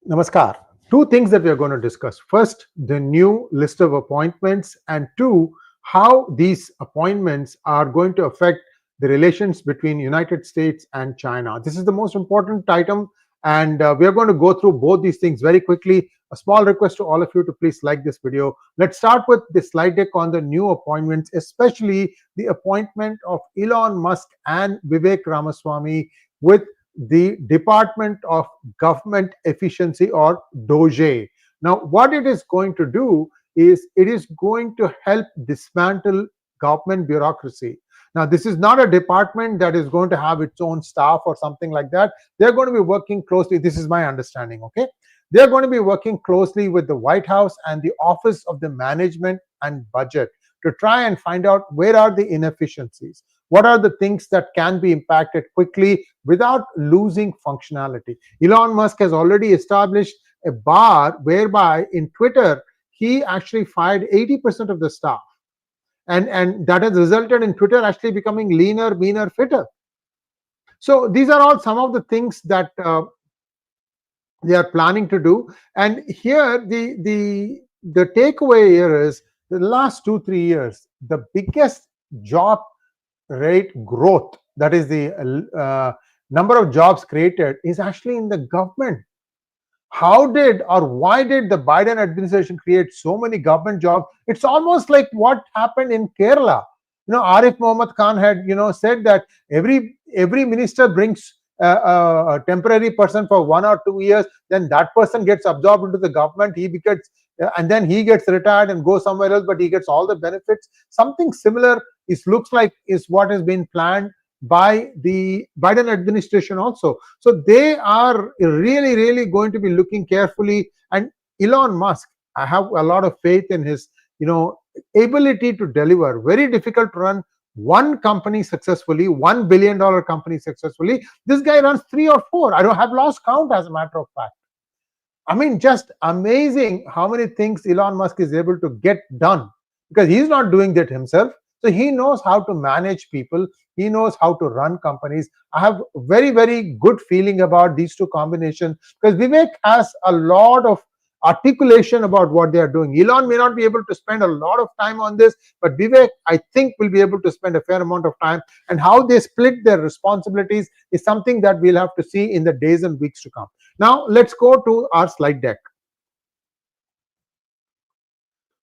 Namaskar. Two things that we are going to discuss. First, the new list of appointments, and two, how these appointments are going to affect the relations between United States and China. This is the most important item, and we are going to go through both these things very quickly. A small request to all of you to please like this video. Let's start with the slide deck on the new appointments, especially the appointment of Elon Musk and Vivek Ramaswamy with the Department of Government Efficiency, or 𝗏𝗏𝘅. Now, what it is going to do is it is going to help dismantle government bureaucracy. Now, this is not a department that is going to have its own staff or something like that. They're going to be working closely. This is my understanding, okay? They're going to be working closely with the White House and the Office of the Management and Budget to try and find out where are the inefficiencies. What are the things that can be impacted quickly without losing functionality? Elon Musk has already established a bar whereby in Twitter, he actually fired 80% of the staff. And that has resulted in Twitter actually becoming leaner, meaner, fitter. So these are all some of the things that they are planning to do. And here the takeaway here is the last 2-3 years, the biggest job rate growth, that is the number of jobs created, is actually in the government. How did or why did the Biden administration create so many government jobs? It's almost like what happened in Kerala. Arif Mohammed Khan had said that every minister brings a temporary person for 1 or 2 years, then that person gets absorbed into the government, he becomes and then he gets retired and goes somewhere else, but he gets all the benefits. Something similar looks like is what has been planned by the Biden administration also. So they are really going to be looking carefully. And Elon Musk, I have a lot of faith in his ability to deliver. Very difficult to run one company successfully, $1 billion company successfully. This guy runs 3 or 4. I don't have lost count, as a matter of fact. I mean, just amazing how many things Elon Musk is able to get done, because he's not doing that himself. So he knows how to manage people. He knows how to run companies. I have very good feeling about these two combinations, because Vivek has a lot of articulation about what they are doing. Elon may not be able to spend a lot of time on this, but Vivek, I think, will be able to spend a fair amount of time. And how they split their responsibilities is something that we'll have to see in the days and weeks to come. Now, let's go to our slide deck.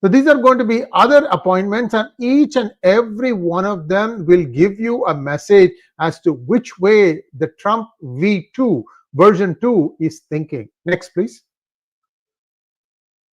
So these are going to be other appointments, and each and every one of them will give you a message as to which way the Trump V2 version 2 is thinking. Next, please.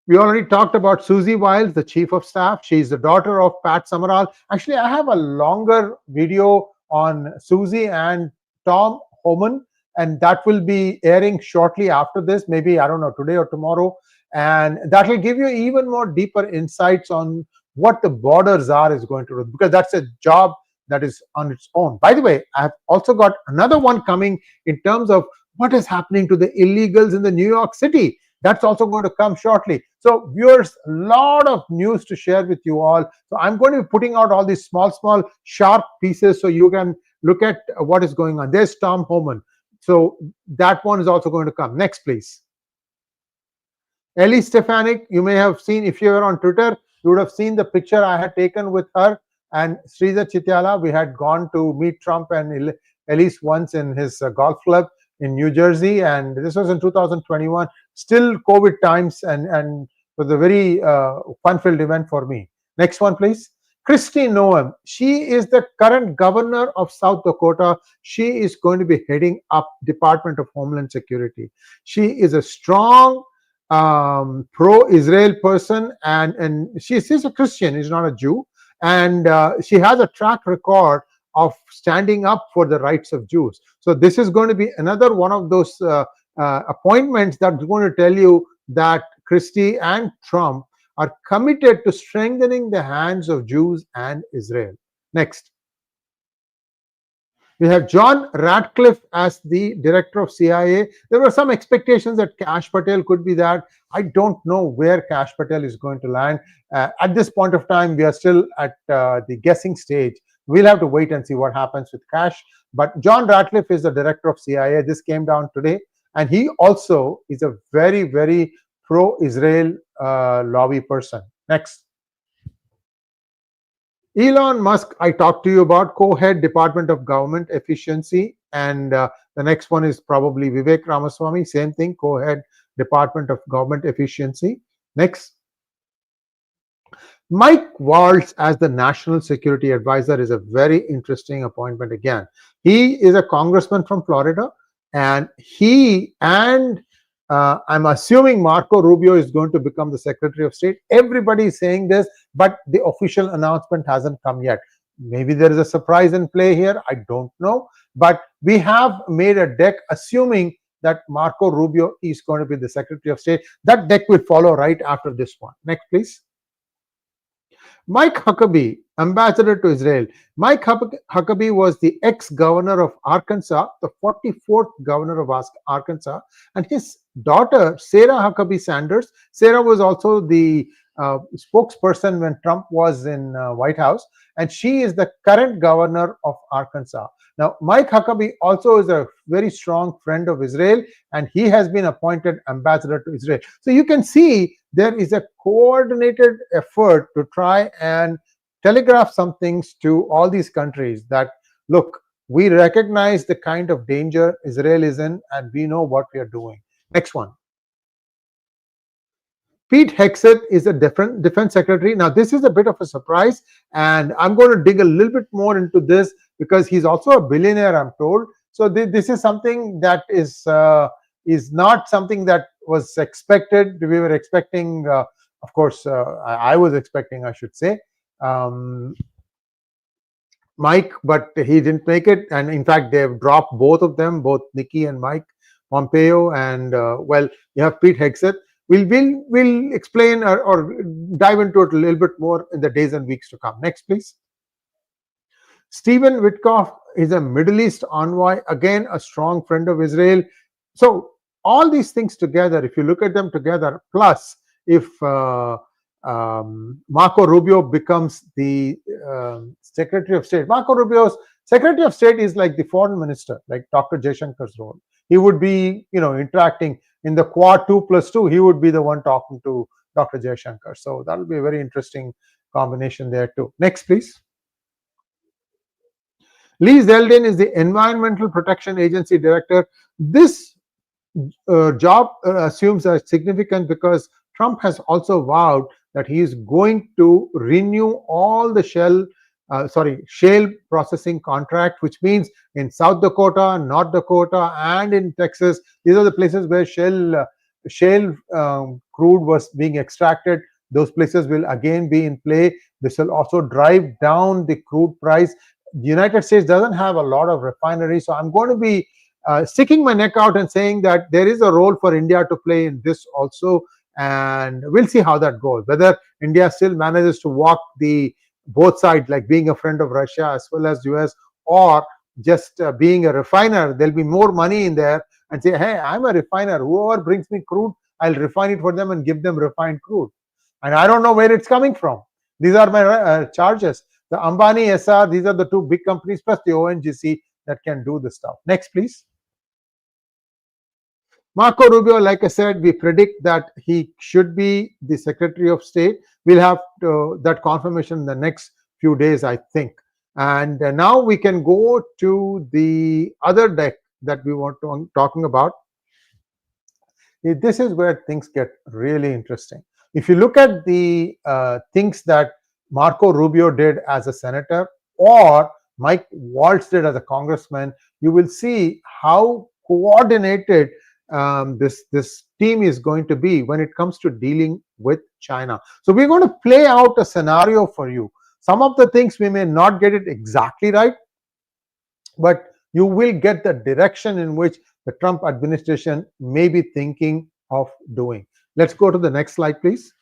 We already talked about Sree Iyer, the Chief of Staff. She is the daughter of Pat Summerall. Actually, I have a longer video on Sree and Tom Homan, and that will be airing shortly after this, maybe, I don't know, today or tomorrow. And that will give you even more deeper insights on what the border czar is going to do, because that's a job that is on its own. By the way, I have also got another one coming in terms of what is happening to the illegals in the New York City. That's also going to come shortly. So viewers, a lot of news to share with you all. So I'm going to be putting out all these small sharp pieces so you can look at what is going on. There's Tom Homan. So that one is also going to come. Next, please. Ellie Stefanik, you may have seen, if you were on Twitter, you would have seen the picture I had taken with her and Sridhar Chittiala. We had gone to meet Trump and Elise once in his golf club in New Jersey, and this was in 2021. Still COVID times, and was a very fun-filled event for me. Next one, please. Kristi Noem, she is the current governor of South Dakota. She is going to be heading up Department of Homeland Security. She is a strong pro-Israel person, and she's a Christian, is not a Jew, and she has a track record of standing up for the rights of Jews. So this is going to be another one of those appointments that's going to tell you that Kristi and Trump are committed to strengthening the hands of Jews and Israel. Next. We have John Ratcliffe as the director of CIA. There were some expectations that Kash Patel could be that. I don't know where Kash Patel is going to land. At this point of time, we are still at the guessing stage. We'll have to wait and see what happens with Kash. But John Ratcliffe is the director of CIA. This came down today. and he also is a very, very pro-Israel lobby person. Next. Elon Musk, I talked to you about, co-head Department of Government Efficiency, and the next one is probably Vivek Ramaswamy, same thing, co-head Department of Government Efficiency. Next. Mike Waltz as the National Security Advisor is a very interesting appointment again. He is a congressman from Florida, and I'm assuming Marco Rubio is going to become the Secretary of State. Everybody is saying this, but the official announcement hasn't come yet. Maybe there is a surprise in play here, I don't know. But we have made a deck assuming that Marco Rubio is going to be the Secretary of State. That deck will follow right after this one. Next, please. Mike Huckabee, ambassador to Israel. Mike Huckabee was the ex-governor of Arkansas, the 44th governor of Arkansas, and his daughter, Sarah Huckabee Sanders. Sarah was also the spokesperson when Trump was in White House, and she is the current governor of Arkansas. Now, Mike Huckabee also is a very strong friend of Israel, and he has been appointed ambassador to Israel. So you can see there is a coordinated effort to try and telegraph some things to all these countries that, look, we recognize the kind of danger Israel is in, and we know what we are doing. Next one. Pete Hegseth is a defense secretary. Now, this is a bit of a surprise, and I'm going to dig a little bit more into this because he's also a billionaire, I'm told. So this is something that is not something that was expected. We were expecting, of course, I was expecting, I should say, Mike, but he didn't make it. And in fact, they've dropped both of them, both Nikki and Mike Pompeo. And well, you have Pete Hegseth. We'll explain or dive into it a little bit more in the days and weeks to come. Next, please. Stephen Witkoff is a Middle East envoy, again a strong friend of Israel. So all these things together, if you look at them together, plus if Marco Rubio becomes the Secretary of State, Marco Rubio's Secretary of State is like the foreign minister, like Dr. Jaishankar's role. He would be, interacting in the Quad 2+2. He would be the one talking to Dr. Jaishankar. So that will be a very interesting combination there too. Next, please. Lee Zeldin is the Environmental Protection Agency Director. This job assumes a significant because Trump has also vowed that he is going to renew all the shale processing contract, which means in South Dakota, North Dakota, and in Texas. These are the places where shale crude was being extracted. Those places will again be in play. This will also drive down the crude price. The United States doesn't have a lot of refineries, so I'm going to be sticking my neck out and saying that there is a role for India to play in this also, and we'll see how that goes. Whether India still manages to walk both sides, like being a friend of Russia as well as US, or just being a refiner. There'll be more money in there and say, hey, I'm a refiner. Whoever brings me crude, I'll refine it for them and give them refined crude. And I don't know where it's coming from. These are my charges. The Ambani SR, these are the two big companies, plus the ONGC that can do this stuff. Next, please. Marco Rubio, like I said, we predict that he should be the Secretary of State. We'll have that confirmation in the next few days, I think. And now we can go to the other deck that we want to talking about. This is where things get really interesting. If you look at the things that Marco Rubio did as a senator or Mike Waltz did as a congressman, you will see how coordinated this team is going to be when it comes to dealing with China. So we're going to play out a scenario for you. Some of the things we may not get it exactly right, but you will get the direction in which the Trump administration may be thinking of doing. Let's go to the next slide, please.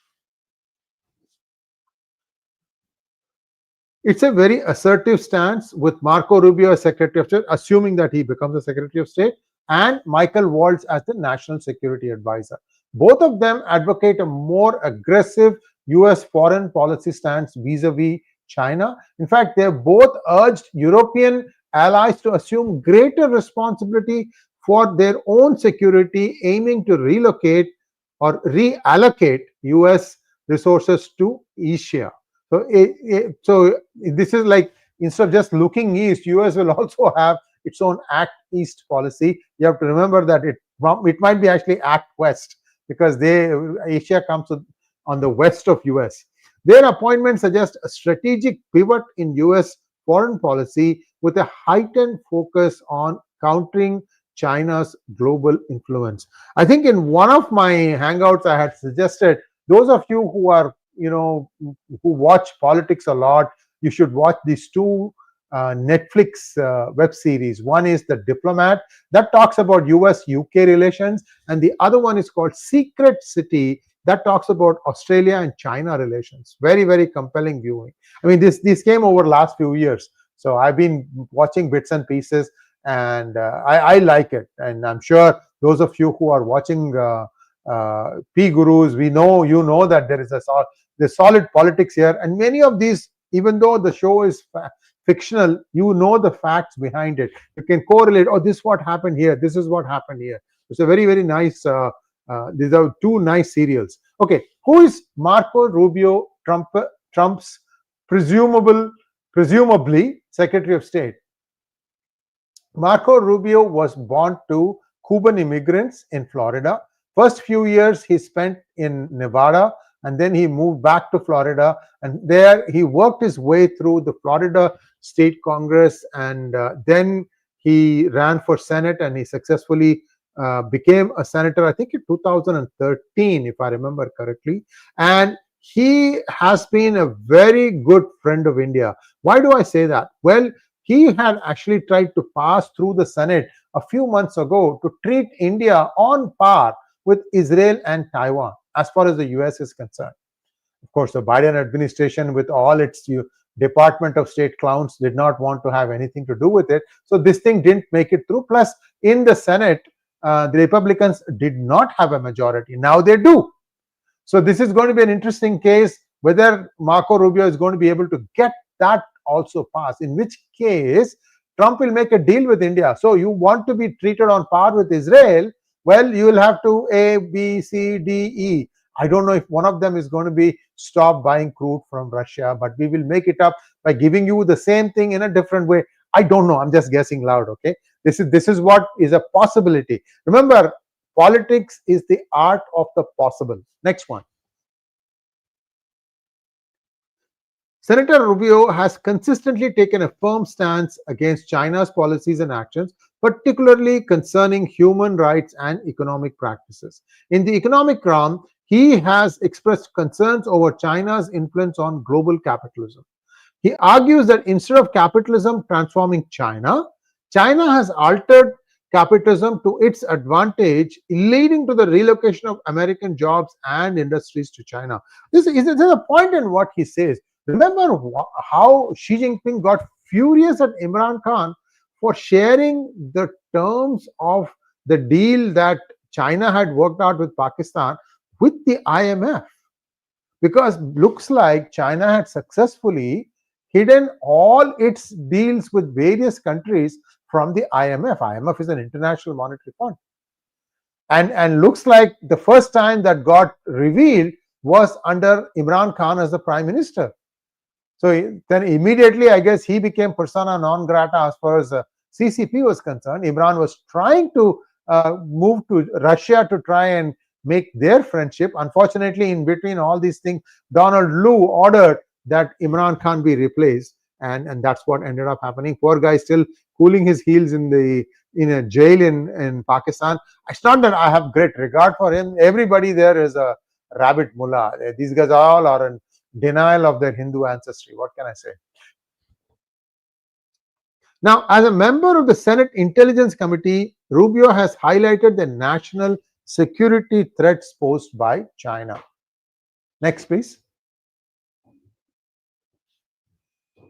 It's a very assertive stance with Marco Rubio as Secretary of State, assuming that he becomes the Secretary of State, and Michael Waltz as the National Security Advisor. Both of them advocate a more aggressive US foreign policy stance vis-a-vis China. In fact, they have both urged European allies to assume greater responsibility for their own security, aiming to relocate or reallocate US resources to Asia. So this is like, instead of just looking east, US will also have its own Act East policy. You have to remember that it might be actually Act West, because Asia comes on the west of US. Their appointment suggests a strategic pivot in US foreign policy with a heightened focus on countering China's global influence. I think in one of my hangouts I had suggested, those of you who are, who watch politics a lot, you should watch these two Netflix web series. One is The Diplomat, that talks about US-UK relations, and the other one is called Secret City, that talks about Australia and China relations. Very, very compelling viewing. I mean, this came over last few years, so I've been watching bits and pieces, and I like it. And I'm sure those of you who are watching PGurus, you know that there is there's solid politics here, and many of these, even though the show is fictional, you know the facts behind it. You can correlate, oh, this is what happened here, this is what happened here. It's a very, very nice, these are two nice serials. Okay, who is Marco Rubio, Trump's presumably Secretary of State? Marco Rubio was born to Cuban immigrants in Florida. First few years he spent in Nevada, and then he moved back to Florida, and there he worked his way through the Florida State Congress, and then he ran for Senate, and he successfully became a senator, I think in 2013, if I remember correctly. And he has been a very good friend of India. Why do I say that? Well, he had actually tried to pass through the Senate a few months ago to treat India on par with Israel and Taiwan as far as the US is concerned. Of course, the Biden administration, with all its Department of State clowns, did not want to have anything to do with it. So this thing didn't make it through. Plus, in the Senate, the Republicans did not have a majority. Now they do. So this is going to be an interesting case, whether Marco Rubio is going to be able to get that also passed, in which case Trump will make a deal with India. So you want to be treated on par with Israel, well, you will have to A, B, C, D, E. I don't know if one of them is going to be stop buying crude from Russia, but we will make it up by giving you the same thing in a different way. I don't know. I'm just guessing loud. Okay, this is what is a possibility. Remember, politics is the art of the possible. Next one. Senator Rubio has consistently taken a firm stance against China's policies and actions, particularly concerning human rights and economic practices. In the economic realm, he has expressed concerns over China's influence on global capitalism. He argues that instead of capitalism transforming China, China has altered capitalism to its advantage, leading to the relocation of American jobs and industries to China. This is a point in what he says. Remember how Xi Jinping got furious at Imran Khan for sharing the terms of the deal that China had worked out with Pakistan with the IMF, because looks like China had successfully hidden all its deals with various countries from the IMF. IMF is an international monetary fund, and looks like the first time that got revealed was under Imran Khan as the prime minister. So then immediately, I guess, he became persona non grata as far as CCP was concerned. Imran was trying to move to Russia to try and make their friendship. Unfortunately, in between all these things, Donald Lu ordered that Imran Khan be replaced, and that's what ended up happening. Poor guy still cooling his heels in a jail in Pakistan. It's not that I have great regard for him. Everybody there is a rabbit mullah. These guys all are in denial of their Hindu ancestry. What can I say? Now, as a member of the Senate Intelligence Committee, Rubio has highlighted the national security threats posed by China. Next, please.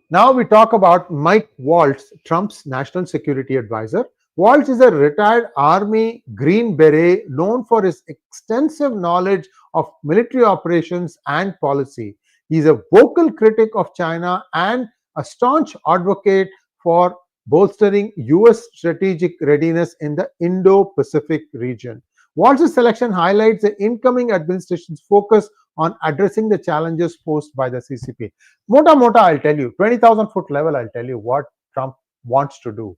Now we talk about Mike Waltz, Trump's national security advisor. Waltz is a retired Army Green Beret known for his extensive knowledge of military operations and policy. He is a vocal critic of China and a staunch advocate for bolstering US strategic readiness in the Indo-Pacific region. Walz's selection highlights the incoming administration's focus on addressing the challenges posed by the CCP. Mota, I'll tell you, 20,000-foot level, I'll tell you what Trump wants to do.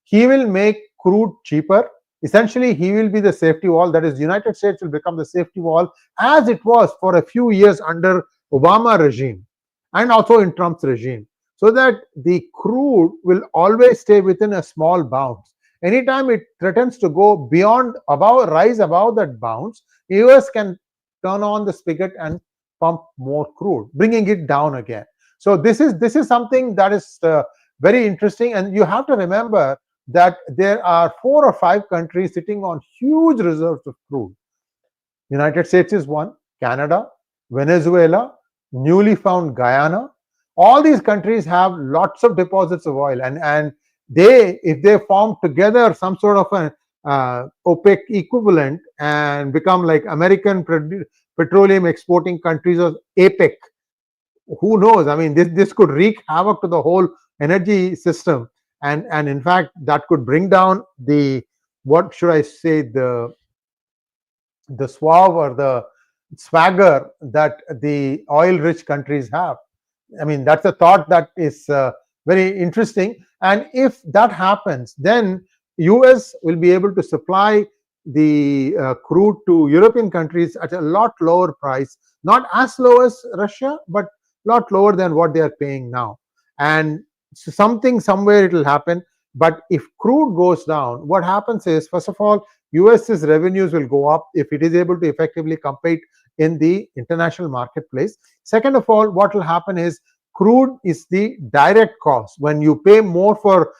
He will make crude cheaper. Essentially, he will be the safety wall. That is, the United States will become the safety wall as it was for a few years under Obama regime and also in Trump's regime, so that the crude will always stay within a small bounds. Anytime it threatens to go rise above that bounds, US can turn on the spigot and pump more crude, bringing it down again. So this is something that is very interesting, and you have to remember that there are 4 or 5 countries sitting on huge reserves of crude. United States is one, Canada, Venezuela, newly found Guyana. All these countries have lots of deposits of oil, and if they form together some sort of an OPEC equivalent and become like American petroleum exporting countries or APEC, who knows? I mean, this could wreak havoc to the whole energy system, and in fact that could bring down the, what should I say, the suave or the swagger that the oil-rich countries have. I mean, that's a thought that is very interesting. And if that happens, then US will be able to supply the crude to European countries at a lot lower price, not as low as Russia, but a lot lower than what they are paying now. And somewhere it will happen. But if crude goes down, what happens is, first of all, US's revenues will go up if it is able to effectively compete in the international marketplace. Second of all, what will happen is, crude is the direct cost. When you pay more for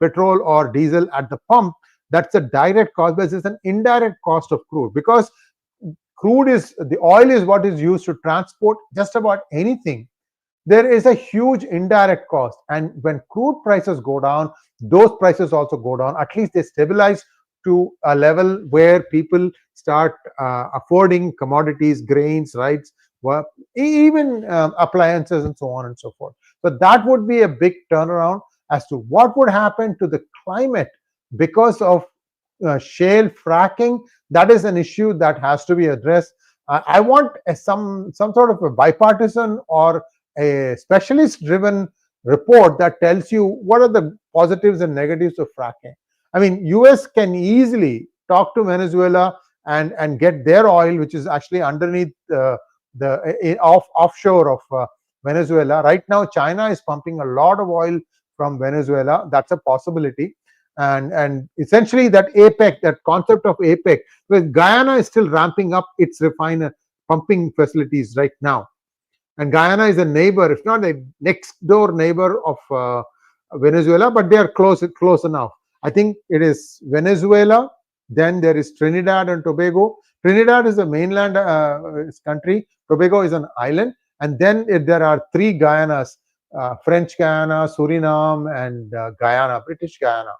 petrol or diesel at the pump, that's a direct cost, but it's an indirect cost of crude, because the oil is what is used to transport just about anything. There is a huge indirect cost, and when crude prices go down, those prices also go down. At least they stabilize to a level where people start affording commodities, grains, rice, even appliances, and so on and so forth. So that would be a big turnaround as to what would happen to the climate because of shale fracking. That is an issue that has to be addressed. I want some sort of a bipartisan or a specialist-driven report that tells you what are the positives and negatives of fracking. I mean, US can easily talk to Venezuela and get their oil, which is actually underneath offshore of Venezuela. Right now, China is pumping a lot of oil from Venezuela. That's a possibility. And essentially that APEC, that concept of APEC, because Guyana is still ramping up its pumping facilities right now. And Guyana is a neighbor, if not a next door neighbor of Venezuela, but they are close enough. I think it is Venezuela, then there is Trinidad and Tobago. Trinidad is a mainland country, Tobago is an island, and then there are 3 Guyanas, French Guyana, Suriname, and Guyana, British Guyana.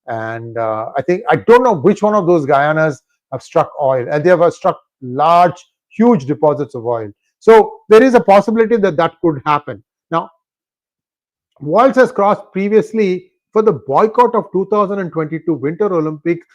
And I don't know which one of those Guyanas have struck oil, and they have struck large, huge deposits of oil. So there is a possibility that could happen. Now, Walz has crossed previously for the boycott of 2022 Winter Olympics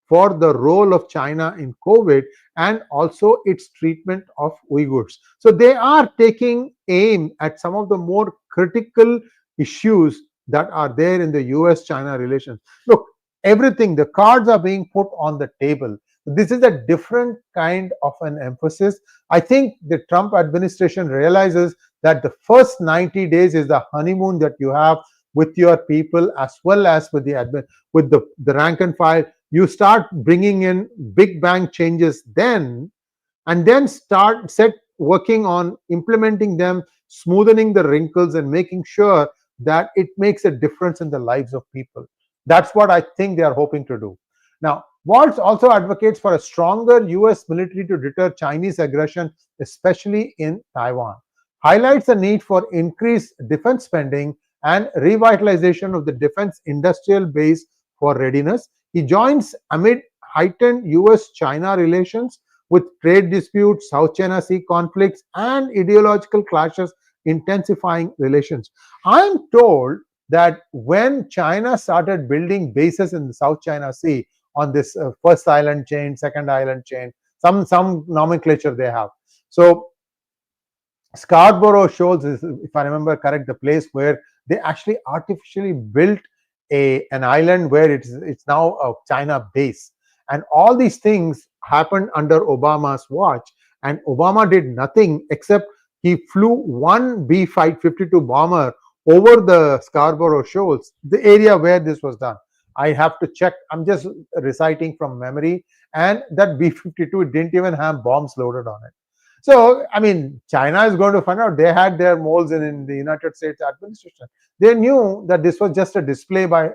for the role of China in COVID and also its treatment of Uyghurs. So they are taking aim at some of the more critical issues that are there in the US-China relations. Look, everything, the cards are being put on the table. This is a different kind of an emphasis. I think the Trump administration realizes that the first 90 days is the honeymoon that you have with your people, as well as with the rank and file. You start bringing in big bang changes then, and then set working on implementing them, smoothing the wrinkles, and making sure that it makes a difference in the lives of people. That's what I think they are hoping to do. Now, Walz also advocates for a stronger US military to deter Chinese aggression, especially in Taiwan. Highlights the need for increased defense spending and revitalization of the defense industrial base for readiness. He joins amid heightened US-China relations, with trade disputes, South China Sea conflicts, and ideological clashes intensifying relations. I am told that when China started building bases in the South China Sea on this first island chain, second island chain, some nomenclature they have. So Scarborough Shoals is, if I remember correct, the place where they actually artificially built an island where it's now a China base. And all these things happened under Obama's watch, and Obama did nothing except he flew one B-52 bomber over the Scarborough Shoals, the area where this was done. I have to check. I'm just reciting from memory, and that B-52 didn't even have bombs loaded on it. So, I mean, China is going to find out. They had their moles in the United States administration. They knew that this was just a display by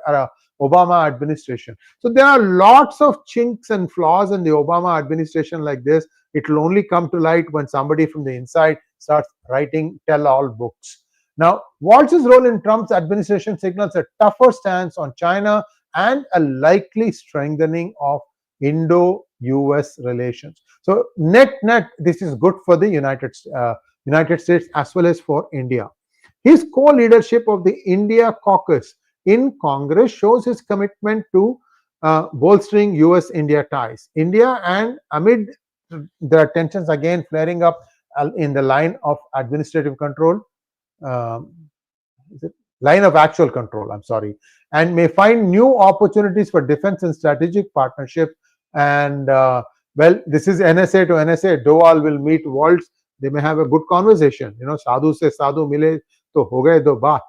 Obama administration. So there are lots of chinks and flaws in the Obama administration like this. It will only come to light when somebody from the inside starts writing tell-all books. Now, Walz's role in Trump's administration signals a tougher stance on China and a likely strengthening of Indo-US relations. So net, this is good for the United States as well as for India. His co-leadership of the India caucus in Congress shows his commitment to bolstering US-India ties. India, and amid the tensions again flaring up in the line of administrative control, line of actual control, I'm sorry, and may find new opportunities for defense and strategic partnership. And well, this is NSA to NSA. Doval will meet Waltz. They may have a good conversation. You know, sadhu se sadhu mile to ho gaye do baat.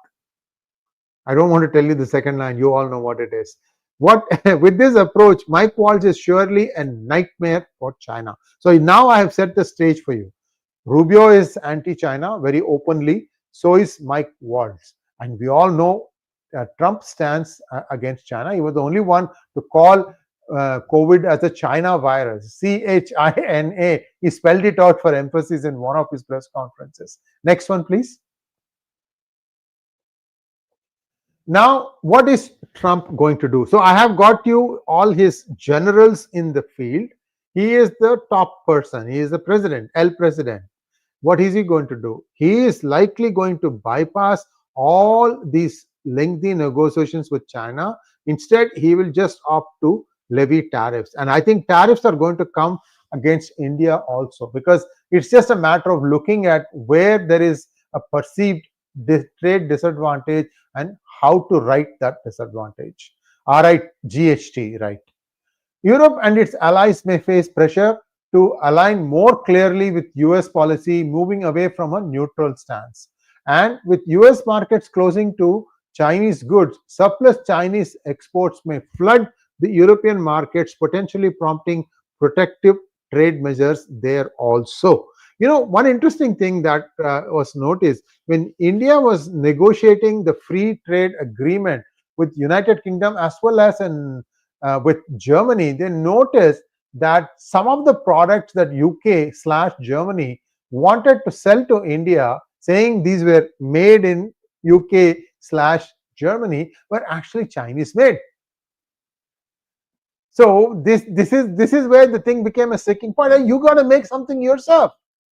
I don't want to tell you the second line. You all know what it is. What with this approach, Mike Waltz is surely a nightmare for China. So now I have set the stage for you. Rubio is anti-China very openly. So is Mike Waltz, and we all know Trump stands against China. He was the only one to call COVID as a China virus. CHINA. He spelled it out for emphasis in one of his press conferences. Next one, please. Now, what is Trump going to do? So I have got you all his generals in the field. He is the top person. He is the president, El President. What is he going to do? He is likely going to bypass all these lengthy negotiations with China. Instead, he will just opt to levy tariffs. And I think tariffs are going to come against India also, because it's just a matter of looking at where there is a perceived trade disadvantage and how to right that disadvantage. All right, GHT, right. Europe and its allies may face pressure to align more clearly with US policy, moving away from a neutral stance. And with US markets closing to Chinese goods, surplus Chinese exports may flood the European markets, potentially prompting protective trade measures there also. You know, one interesting thing that was noticed when India was negotiating the free trade agreement with United Kingdom as well as with Germany, they noticed that some of the products that UK/Germany wanted to sell to India, saying these were made in UK/Germany, were actually Chinese made. So this is where the thing became a sticking point. You got to make something yourself.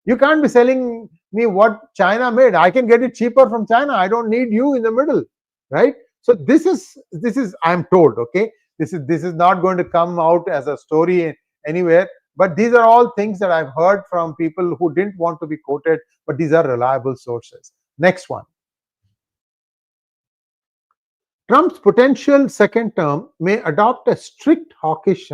You can't be selling me what China made. I can get it cheaper from China. I don't need you in the middle, right? So this is I'm told, okay, this is not going to come out as a story anywhere, but these are all things that I've heard from people who didn't want to be quoted, but these are reliable sources. Next one. Trump's potential second term may adopt a strict hawkish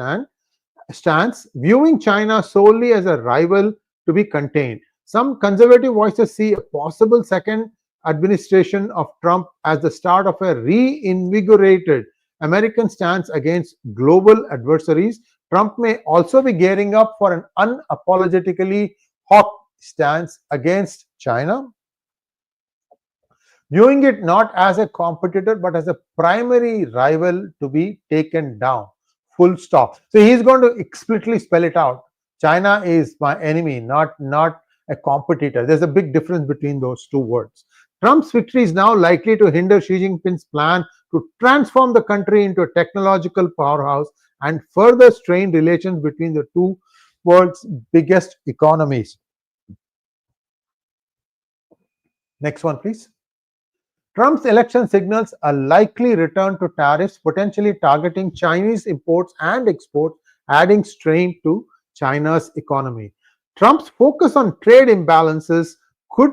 stance, viewing China solely as a rival to be contained. Some conservative voices see a possible second administration of Trump as the start of a reinvigorated American stance against global adversaries. Trump may also be gearing up for an unapologetically hawk stance against China, viewing it not as a competitor but as a primary rival to be taken down. Full stop. So he's going to explicitly spell it out. China is my enemy, not a competitor. There's a big difference between those two words. Trump's victory is now likely to hinder Xi Jinping's plan to transform the country into a technological powerhouse and further strain relations between the two world's biggest economies. Next one, please. Trump's election signals a likely return to tariffs, potentially targeting Chinese imports and exports, adding strain to China's economy. Trump's focus on trade imbalances could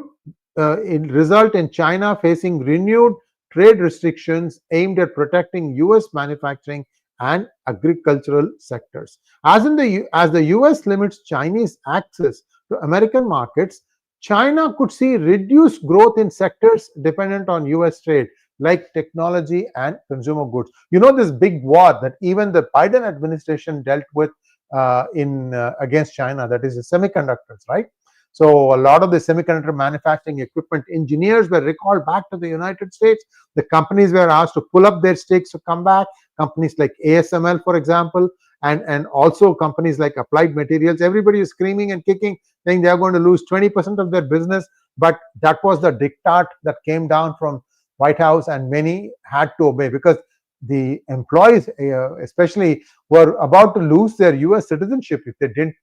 result in China facing renewed trade restrictions aimed at protecting US manufacturing and agricultural sectors. As the US limits Chinese access to American markets, China could see reduced growth in sectors dependent on US trade, like technology and consumer goods. You know, this big war that even the Biden administration dealt with in against China, that is the semiconductors, right? So a lot of the semiconductor manufacturing equipment engineers were recalled back to the United States. The companies were asked to pull up their stakes to come back. Companies like ASML, for example, and also companies like Applied Materials. Everybody is screaming and kicking, saying they are going to lose 20% of their business. But that was the diktat that came down from White House, and many had to obey because the employees, especially, were about to lose their US citizenship if they didn't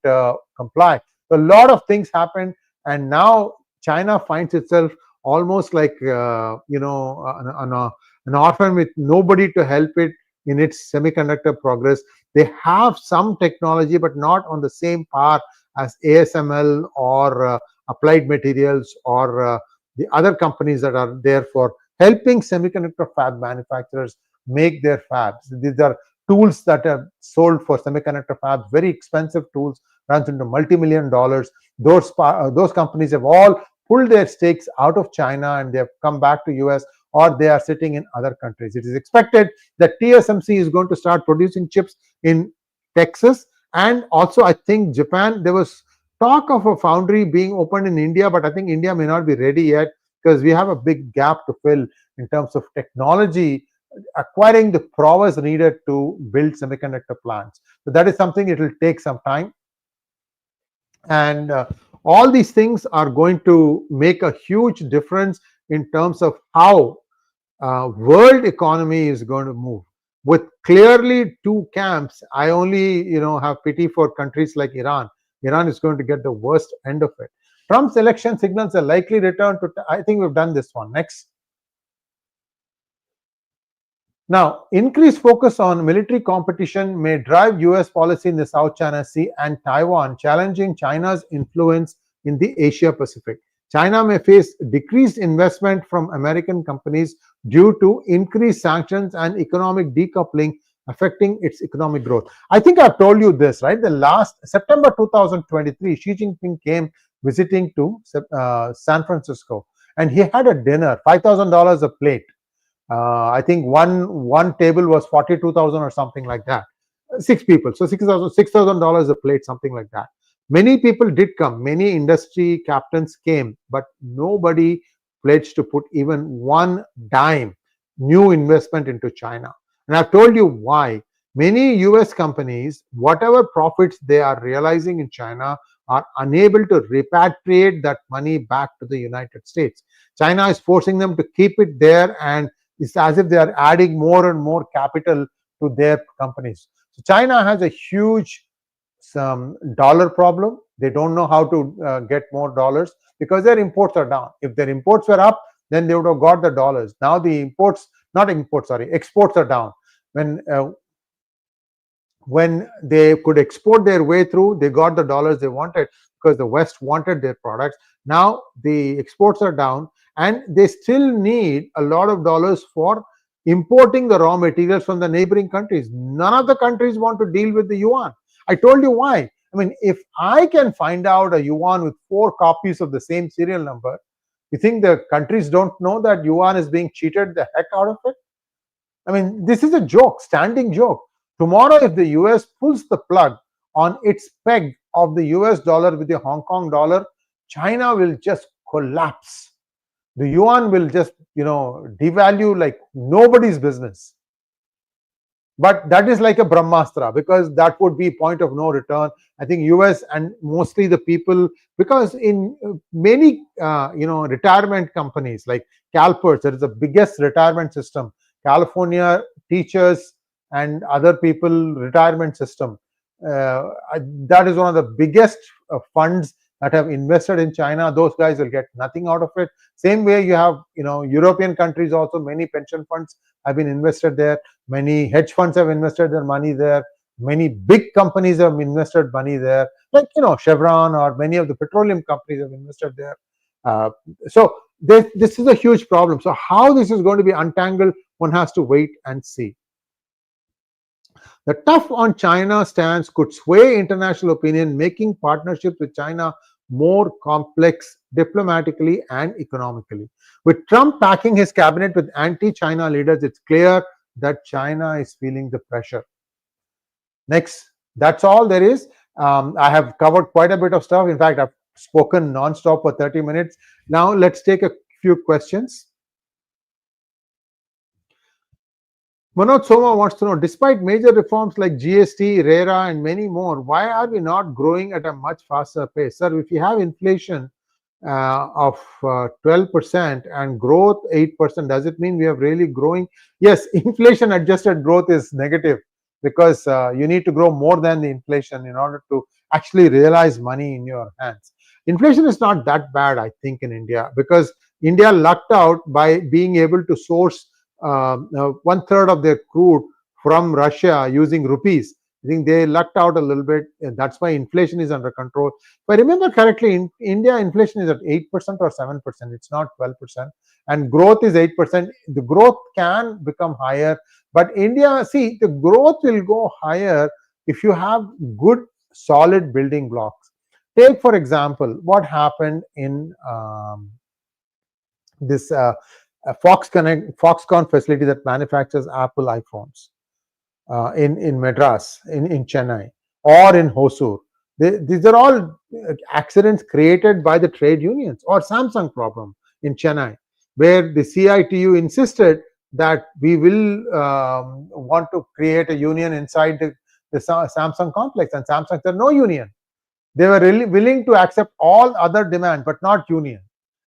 comply. A lot of things happened, and now China finds itself almost like an orphan with nobody to help it in its semiconductor progress. They have some technology, but not on the same par as ASML or Applied Materials or the other companies that are there for helping semiconductor fab manufacturers make their fabs. These are tools that are sold for semiconductor fabs, very expensive tools, runs into multi-million dollars. Those companies have all pulled their stakes out of China and they have come back to US, or they are sitting in other countries. It is expected that TSMC is going to start producing chips in Texas, and also I think Japan. There was talk of a foundry being opened in India, but I think India may not be ready yet because we have a big gap to fill in terms of technology, acquiring the prowess needed to build semiconductor plants. So that is something it will take some time. And all these things are going to make a huge difference in terms of how world economy is going to move. With clearly two camps, I only have pity for countries like Iran. Iran is going to get the worst end of it. Trump's election signals a likely return to, I think we've done this one. Next. Now, increased focus on military competition may drive US policy in the South China Sea and Taiwan, challenging China's influence in the Asia Pacific. China may face decreased investment from American companies due to increased sanctions and economic decoupling affecting its economic growth. I think I've told you this, right? The last September 2023, Xi Jinping came visiting to San Francisco, and he had a dinner, $5,000 a plate. I think one table was 42,000 or something like that. 6 people, so $6,000 a plate, something like that. Many people did come, many industry captains came, but nobody pledged to put even one dime new investment into China. And I've told you why. Many US companies, whatever profits they are realizing in China, are unable to repatriate that money back to the United States. China is forcing them to keep it there, and it's as if they are adding more and more capital to their companies. So China has a huge dollar problem. They don't know how to get more dollars because their imports are down. If their imports were up, then they would have got the dollars. Now the exports are down. When they could export their way through, they got the dollars they wanted because the West wanted their products. Now the exports are down, and they still need a lot of dollars for importing the raw materials from the neighboring countries. None of the countries want to deal with the yuan. I told you why. I mean, if I can find out a yuan with 4 copies of the same serial number, you think the countries don't know that yuan is being cheated the heck out of it? I mean, this is a joke, standing joke. Tomorrow, if the US pulls the plug on its peg of the US dollar with the Hong Kong dollar, China will just collapse. The yuan will just, devalue like nobody's business. But that is like a Brahmastra, because that would be point of no return. I think US and mostly the people, because in many, retirement companies like CalPERS, that is the biggest retirement system, California teachers and other people retirement system, that is one of the biggest funds that have invested in China, those guys will get nothing out of it. Same way you have, European countries also, many pension funds have been invested there, many hedge funds have invested their money there, many big companies have invested money there, like Chevron or many of the petroleum companies have invested there. So this is a huge problem. So how this is going to be untangled, one has to wait and see. The tough on China stance could sway international opinion, making partnerships with China more complex diplomatically and economically. With Trump packing his cabinet with anti-China leaders, it's clear that China is feeling the pressure. Next, that's all there is. I have covered quite a bit of stuff. In fact, I've spoken non-stop for 30 minutes. Now let's take a few questions. Manoj Soma wants to know, despite major reforms like GST, RERA, and many more, why are we not growing at a much faster pace? Sir, if you have inflation of 12% and growth 8%, does it mean we are really growing? Yes, inflation adjusted growth is negative because you need to grow more than the inflation in order to actually realize money in your hands. Inflation is not that bad, I think, in India, because India lucked out by being able to source 1/3 of their crude from Russia using rupees. I think they lucked out a little bit, and that's why inflation is under control. If I remember correctly, in India, inflation is at 8% or 7%. It's not 12%, and growth is 8%. The growth can become higher, but India, see, the growth will go higher if you have good, solid building blocks. Take, for example, what happened in this Foxconn facility that manufactures Apple iPhones in Madras, in Chennai, or in Hosur. These are all accidents created by the trade unions. Or Samsung problem in Chennai, where the CITU insisted that we will want to create a union inside the Samsung complex, and Samsung said no union. They were really willing to accept all other demands, but not union.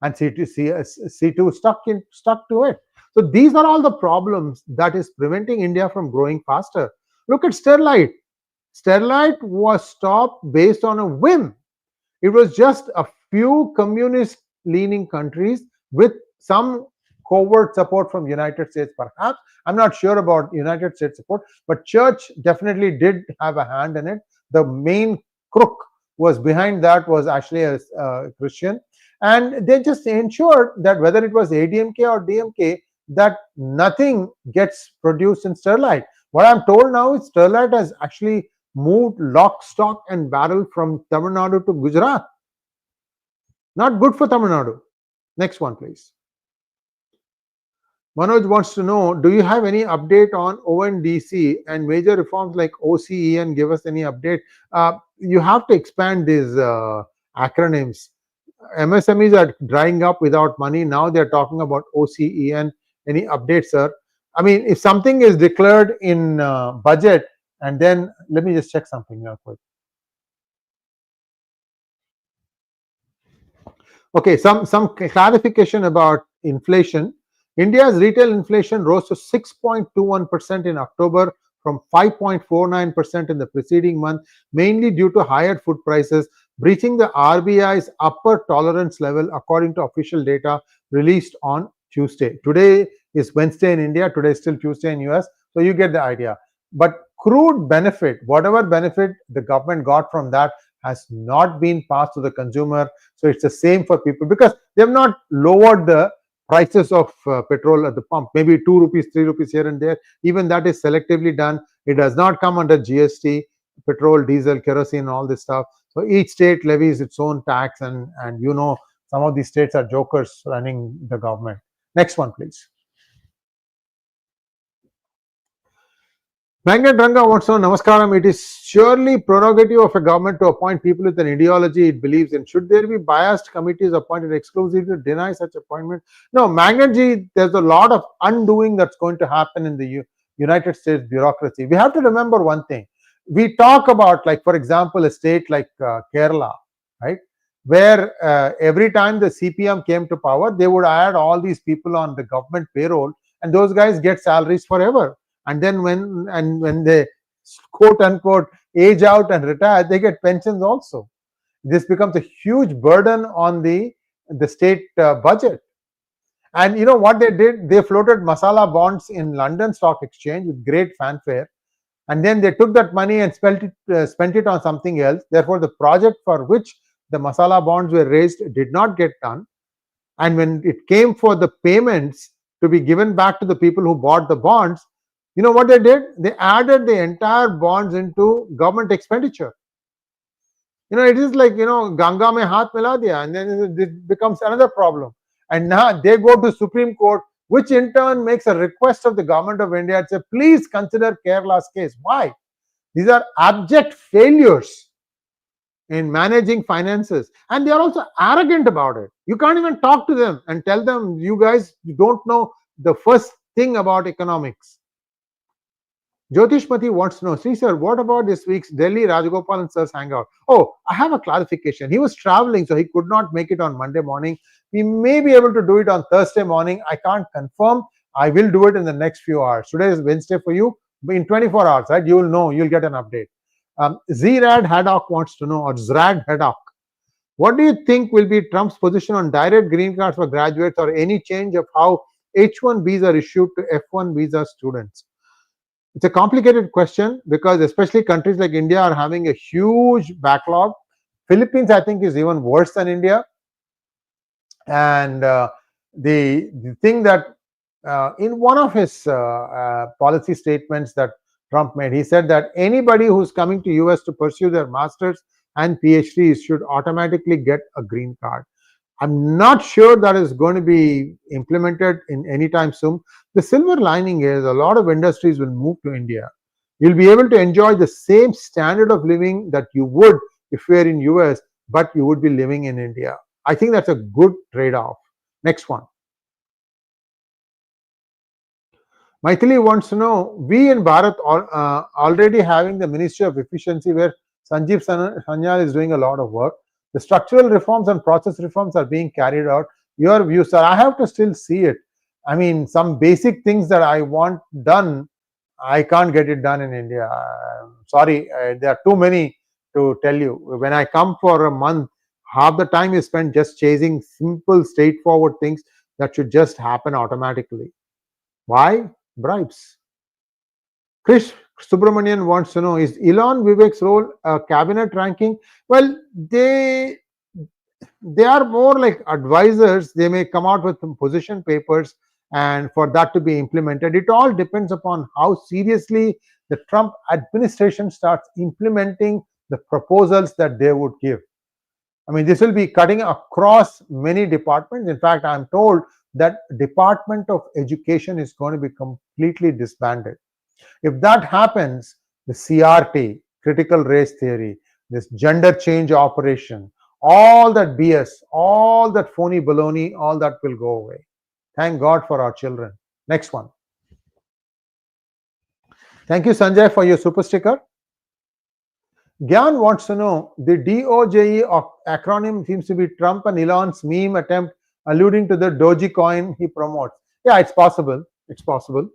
And C2 stuck to it. So these are all the problems that is preventing India from growing faster. Look at Sterlite. Sterlite was stopped based on a whim. It was just a few communist-leaning countries with some covert support from United States, perhaps. I'm not sure about United States support, but Church definitely did have a hand in it. The main crook was behind that was actually a Christian. And they just ensured that whether it was ADMK or DMK, that nothing gets produced in Sterlite. What I'm told now is Sterlite has actually moved lock, stock, and barrel from Tamil Nadu to Gujarat. Not good for Tamil Nadu. Next one, please. Manoj wants to know, do you have any update on ONDC and major reforms like OCE, and give us any update? You have to expand these acronyms. MSMEs are drying up without money. Now they're talking about OCEN. Any updates, sir? I mean, if something is declared in budget, and then let me just check something real quick. Okay, some clarification about inflation. India's retail inflation rose to 6.21% in October from 5.49% in the preceding month, mainly due to higher food prices, breaching the RBI's upper tolerance level according to official data released on Tuesday. Today is Wednesday in India, today is still Tuesday in US, so you get the idea. But crude benefit, whatever benefit the government got from that, has not been passed to the consumer. So it's the same for people, because they have not lowered the prices of petrol at the pump, maybe 2 rupees, 3 rupees here and there. Even that is selectively done. It does not come under GST, petrol, diesel, kerosene, all this stuff. So each state levies its own tax, and some of these states are jokers running the government. Next one, please. Magnet Ranga wants to know, Namaskaram, it is surely prerogative of a government to appoint people with an ideology it believes in. Should there be biased committees appointed exclusively to deny such appointment? No, Magnet ji, there's a lot of undoing that's going to happen in the United States bureaucracy. We have to remember one thing. We talk about, like, for example, a state like Kerala, right, where every time the CPM came to power, they would add all these people on the government payroll, and those guys get salaries forever. And then when they quote unquote age out and retire, they get pensions also. this becomes a huge burden on the state budget. And you know what they did? They floated masala bonds in London Stock Exchange with great fanfare, and then they took that money and spent it on something else. Therefore, the project for which the masala bonds were raised did not get done. And when it came for the payments to be given back to the people who bought the bonds, you know what they did? They added the entire bonds into government expenditure. You know, it is like, you know, Ganga mein haath mila diya, and then it becomes another problem. And now they go to Supreme Court, which in turn makes a request of the government of India and say, please consider Kerala's case. Why? These are abject failures in managing finances, and they are also arrogant about it. You can't even talk to them and tell them, you guys, you don't know the first thing about economics. Jyotishmati wants to know, Sree sir, what about this week's Delhi Rajagopal and Sir's hangout? Oh, I have a clarification. He was traveling, so he could not make it on Monday morning. We may be able to do it on Thursday morning. I can't confirm. I will do it in the next few hours. Today is Wednesday for you. In 24 hours, right? You will know. You'll get an update. 𝗣𝗚𝙗𝗃 wants to know, or 𝗣𝗚𝙗𝙃, what do you think will be Trump's position on direct green cards for graduates, or any change of how H1Bs are issued to F1 visa students? It's a complicated question because especially countries like India are having a huge backlog. Philippines, I think, is even worse than India. And the thing that in one of his policy statements that Trump made, he said that anybody who's coming to US to pursue their masters and PhDs should automatically get a green card. I'm not sure that is going to be implemented in any time soon. The silver lining is a lot of industries will move to India. You'll be able to enjoy the same standard of living that you would if you were in US, but you would be living in India. I think that's a good trade-off. Next one. Maithili wants to know, we in Bharat are already having the Ministry of Efficiency where Sanjeev Sanyal is doing a lot of work. The structural reforms and process reforms are being carried out. Your view, sir? I have to still see it. I mean, some basic things that I want done, I can't get it done in India. Sorry, there are too many to tell you. When I come for a month, half the time is spent just chasing simple, straightforward things that should just happen automatically. Why? Bribes. Krish Subramanian wants to know, is Elon Vivek's role a cabinet ranking? Well, they are more like advisors. They may come out with some position papers, and for that to be implemented, it all depends upon how seriously the Trump administration starts implementing the proposals that they would give. I mean, this will be cutting across many departments. In fact, I'm told that Department of Education is going to be completely disbanded. If that happens, the CRT, critical race theory, this gender change operation, all that BS, all that phony baloney, all that will go away. Thank God for our children. Next one. Thank you, Sanjay, for your super sticker. Gyan wants to know, the DOJE acronym seems to be Trump and Elon's meme attempt alluding to the Doji coin he promotes. Yeah, it's possible. It's possible.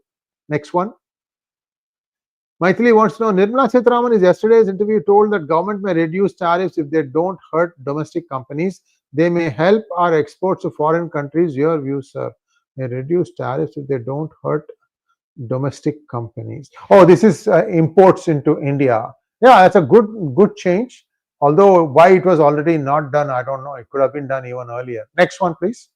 Next one. Maithili wants to know, Nirmala Sitharaman in yesterday's interview told that government may reduce tariffs if they don't hurt domestic companies. They may help our exports to foreign countries. Your view, sir? May reduce tariffs if they don't hurt domestic companies. Oh, this is imports into India. Yeah, that's a good change. Although why it was already not done, I don't know. It could have been done even earlier. Next one, please.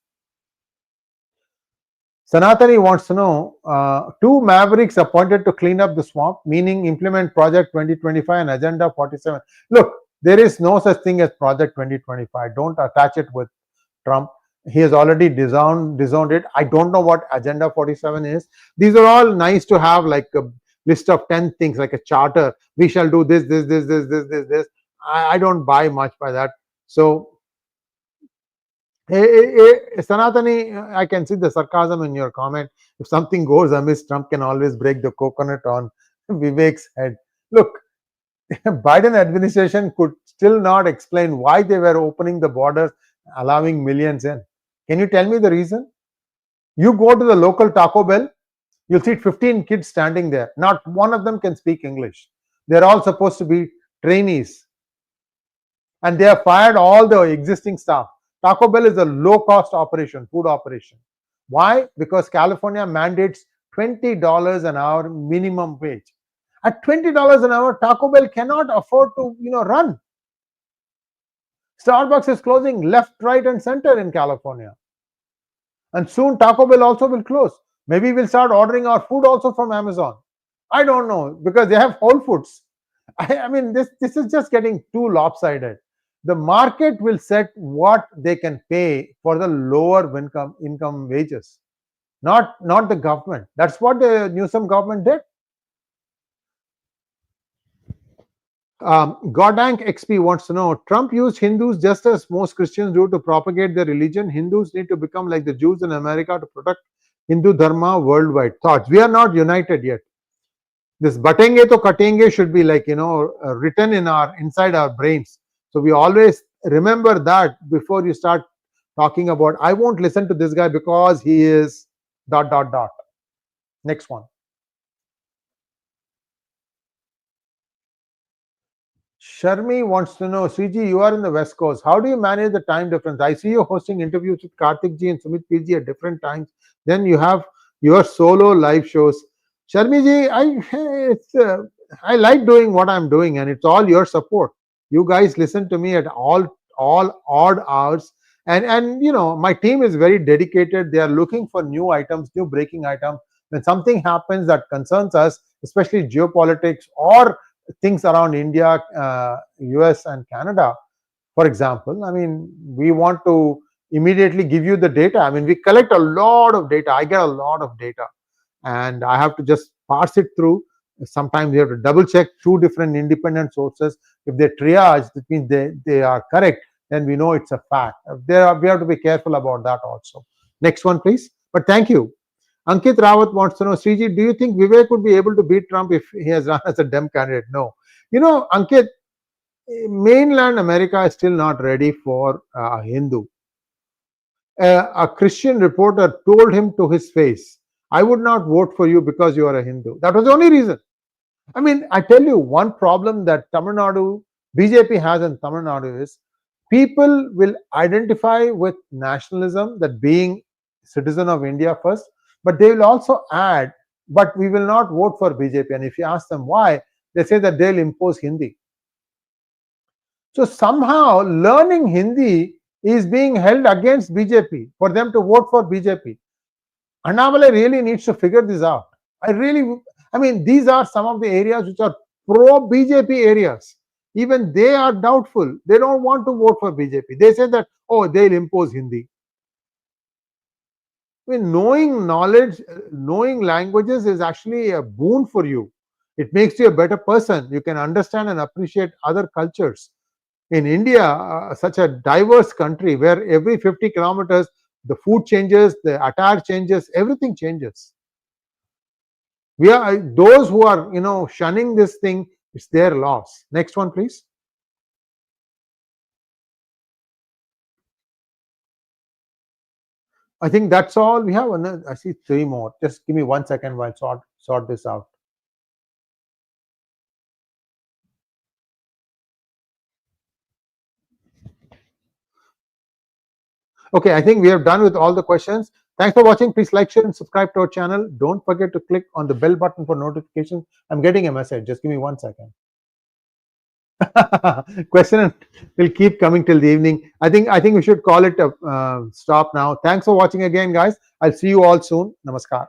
Sanatani wants to know, 2 mavericks appointed to clean up the swamp, meaning implement Project 2025 and Agenda 47. Look, there is no such thing as Project 2025. Don't attach it with Trump. He has already disowned it. I don't know what Agenda 47 is. These are all nice to have, like a list of 10 things, like a charter. We shall do this. I don't buy much by that. So, Sanatani, I can see the sarcasm in your comment. If something goes amiss, Trump can always break the coconut on Vivek's head. Look, Biden administration could still not explain why they were opening the borders, allowing millions in. Can you tell me the reason? You go to the local Taco Bell, you'll see 15 kids standing there. Not one of them can speak English. They're all supposed to be trainees. and they have fired all the existing staff. Taco Bell is a low-cost operation, food operation. Why? Because California mandates $20 an hour minimum wage. At $20 an hour, Taco Bell cannot afford to, run. Starbucks is closing left, right, and center in California. And soon Taco Bell also will close. Maybe we'll start ordering our food also from Amazon. I don't know, because they have Whole Foods. I mean, this is just getting too lopsided. The market will set what they can pay for the lower income wages, not the government. That's what the Newsom government did. 𝗣𝗚𝗿 wants to know, Trump used Hindus just as most Christians do to propagate their religion. Hindus need to become like the Jews in America to protect Hindu Dharma worldwide. Thoughts? We are not united yet. This 𝗤𝗙𝗍 to 𝗤𝗙𝗍 should be like, written inside our brains. So we always remember that before you start talking about, I won't listen to this guy because he is ... Next one. Sharmi wants to know, Sree ji, you are in the West Coast. How do you manage the time difference? I see you hosting interviews with Karthik ji and Sumit PG at different times. Then you have your solo live shows. Sharmi ji, I like doing what I'm doing, and it's all your support. You guys listen to me at all odd hours, and my team is very dedicated. They are looking for new items, new breaking items. When something happens that concerns us, especially geopolitics or things around India, US and Canada, for example, I mean, we want to immediately give you the data. I mean, we collect a lot of data. I get a lot of data, and I have to just parse it through. Sometimes we have to double check 2 different independent sources. If they triage, that means they are correct, then we know it's a fact. We have to be careful about that also. Next one, please. But thank you. Ankit Rawat wants to know, Sree ji, do you think Vivek would be able to beat Trump if he has run as a Dem candidate? No. Ankit, mainland America is still not ready for a Hindu. A Christian reporter told him to his face, I would not vote for you because you are a Hindu. That was the only reason. I mean, I tell you, one problem that Tamil Nadu, BJP has in Tamil Nadu is people will identify with nationalism, that being citizen of India first, but they will also add, but we will not vote for BJP. And if you ask them why, they say that they'll impose Hindi. So somehow learning Hindi is being held against BJP for them to vote for BJP. Annamalai really needs to figure this out. I mean, these are some of the areas which are pro-BJP areas. Even they are doubtful. They don't want to vote for BJP. They say that, oh, they'll impose Hindi. I mean, knowing knowledge, knowing languages is actually a boon for you. It makes you a better person. You can understand and appreciate other cultures. In India, such a diverse country where every 50 kilometers, the food changes, the attire changes, everything changes. We are those who are, shunning this thing, it's their loss. Next one, please. I think that's all we have. I see 3 more. Just give me 1 second while I sort this out. Okay, I think we are done with all the questions. Thanks for watching. Please like, share, and subscribe to our channel. Don't forget to click on the bell button for notifications. I'm getting a message. Just give me 1 second. Question will keep coming till the evening. I think we should call it a stop now. Thanks for watching again, guys. I'll see you all soon. Namaskar.